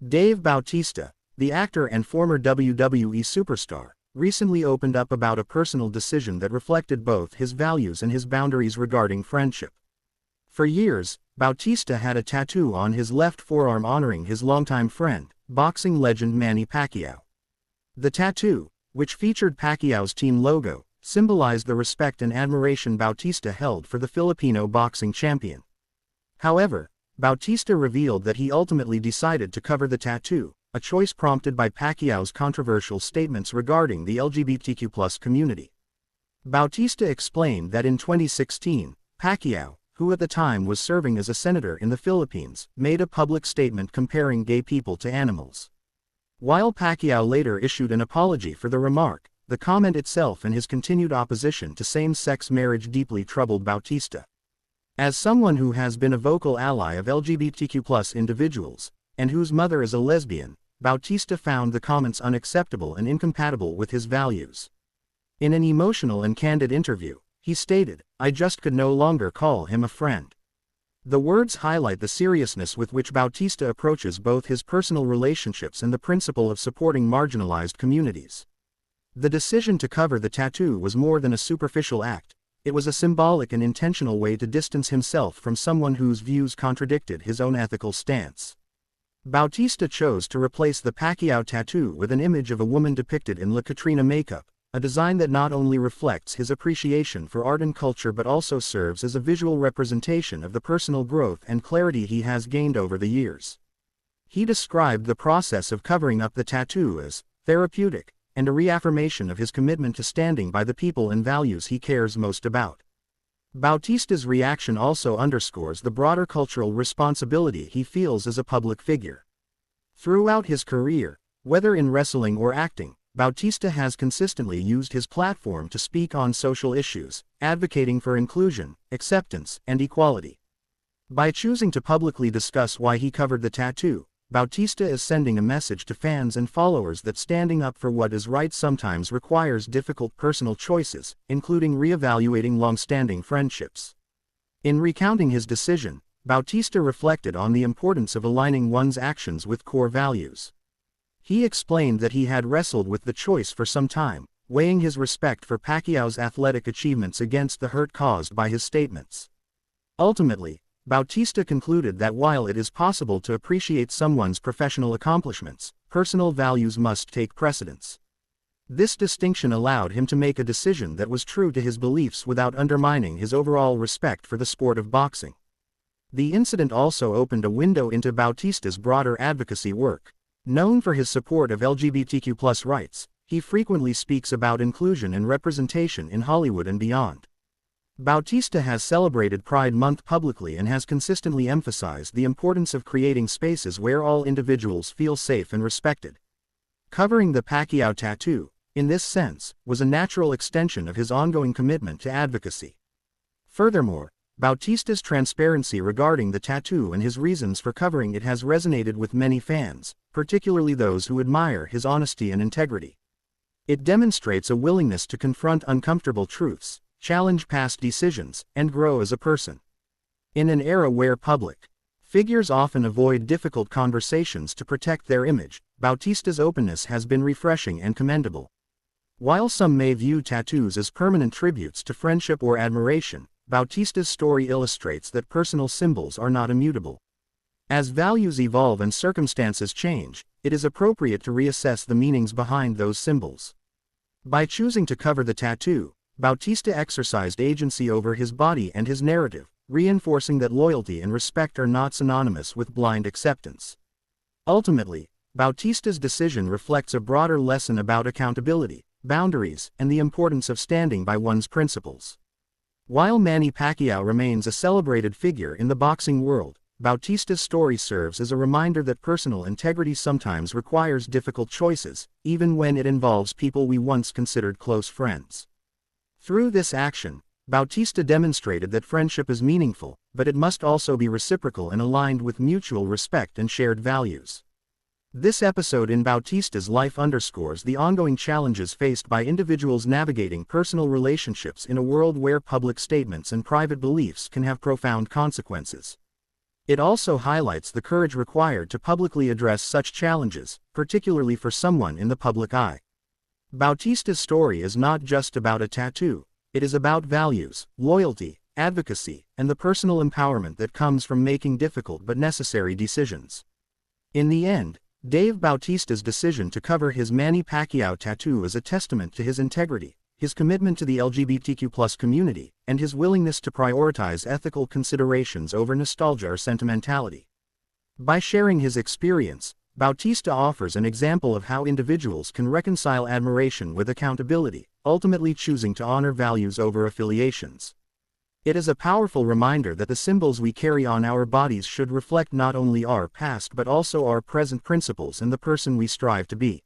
Dave Bautista, the actor and former WWE superstar, recently opened up about a personal decision that reflected both his values and his boundaries regarding friendship. For years, Bautista had a tattoo on his left forearm honoring his longtime friend, boxing legend Manny Pacquiao. The tattoo, which featured Pacquiao's team logo, symbolized the respect and admiration Bautista held for the Filipino boxing champion. However, Bautista revealed that he ultimately decided to cover the tattoo, a choice prompted by Pacquiao's controversial statements regarding the LGBTQ+ community. Bautista explained that in 2016, Pacquiao, who at the time was serving as a senator in the Philippines, made a public statement comparing gay people to animals. While Pacquiao later issued an apology for the remark, the comment itself and his continued opposition to same-sex marriage deeply troubled Bautista. As someone who has been a vocal ally of LGBTQ+ individuals, and whose mother is a lesbian, Bautista found the comments unacceptable and incompatible with his values. In an emotional and candid interview, he stated, "I just could no longer call him a friend." The words highlight the seriousness with which Bautista approaches both his personal relationships and the principle of supporting marginalized communities. The decision to cover the tattoo was more than a superficial act. It was a symbolic and intentional way to distance himself from someone whose views contradicted his own ethical stance. Bautista chose to replace the Pacquiao tattoo with an image of a woman depicted in La Catrina makeup, a design that not only reflects his appreciation for art and culture but also serves as a visual representation of the personal growth and clarity he has gained over the years. He described the process of covering up the tattoo as therapeutic, and a reaffirmation of his commitment to standing by the people and values he cares most about. Bautista's reaction also underscores the broader cultural responsibility he feels as a public figure. Throughout his career, whether in wrestling or acting, Bautista has consistently used his platform to speak on social issues, advocating for inclusion, acceptance, and equality. By choosing to publicly discuss why he covered the tattoo, Bautista is sending a message to fans and followers that standing up for what is right sometimes requires difficult personal choices, including reevaluating long-standing friendships. In recounting his decision, Bautista reflected on the importance of aligning one's actions with core values. He explained that he had wrestled with the choice for some time, weighing his respect for Pacquiao's athletic achievements against the hurt caused by his statements. Ultimately, Bautista concluded that while it is possible to appreciate someone's professional accomplishments, personal values must take precedence. This distinction allowed him to make a decision that was true to his beliefs without undermining his overall respect for the sport of boxing. The incident also opened a window into Bautista's broader advocacy work. Known for his support of LGBTQ+ rights, he frequently speaks about inclusion and representation in Hollywood and beyond. Bautista has celebrated Pride Month publicly and has consistently emphasized the importance of creating spaces where all individuals feel safe and respected. Covering the Pacquiao tattoo, in this sense, was a natural extension of his ongoing commitment to advocacy. Furthermore, Bautista's transparency regarding the tattoo and his reasons for covering it has resonated with many fans, particularly those who admire his honesty and integrity. It demonstrates a willingness to confront uncomfortable truths, challenge past decisions, and grow as a person. In an era where public figures often avoid difficult conversations to protect their image, Bautista's openness has been refreshing and commendable. While some may view tattoos as permanent tributes to friendship or admiration, Bautista's story illustrates that personal symbols are not immutable. As values evolve and circumstances change, it is appropriate to reassess the meanings behind those symbols. By choosing to cover the tattoo, Bautista exercised agency over his body and his narrative, reinforcing that loyalty and respect are not synonymous with blind acceptance. Ultimately, Bautista's decision reflects a broader lesson about accountability, boundaries, and the importance of standing by one's principles. While Manny Pacquiao remains a celebrated figure in the boxing world, Bautista's story serves as a reminder that personal integrity sometimes requires difficult choices, even when it involves people we once considered close friends. Through this action, Bautista demonstrated that friendship is meaningful, but it must also be reciprocal and aligned with mutual respect and shared values. This episode in Bautista's life underscores the ongoing challenges faced by individuals navigating personal relationships in a world where public statements and private beliefs can have profound consequences. It also highlights the courage required to publicly address such challenges, particularly for someone in the public eye. Bautista's story is not just about a tattoo, it is about values, loyalty, advocacy, and the personal empowerment that comes from making difficult but necessary decisions. In the end, Dave Bautista's decision to cover his Manny Pacquiao tattoo is a testament to his integrity, his commitment to the LGBTQ+ community, and his willingness to prioritize ethical considerations over nostalgia or sentimentality. By sharing his experience, Bautista offers an example of how individuals can reconcile admiration with accountability, ultimately choosing to honor values over affiliations. It is a powerful reminder that the symbols we carry on our bodies should reflect not only our past but also our present principles and the person we strive to be.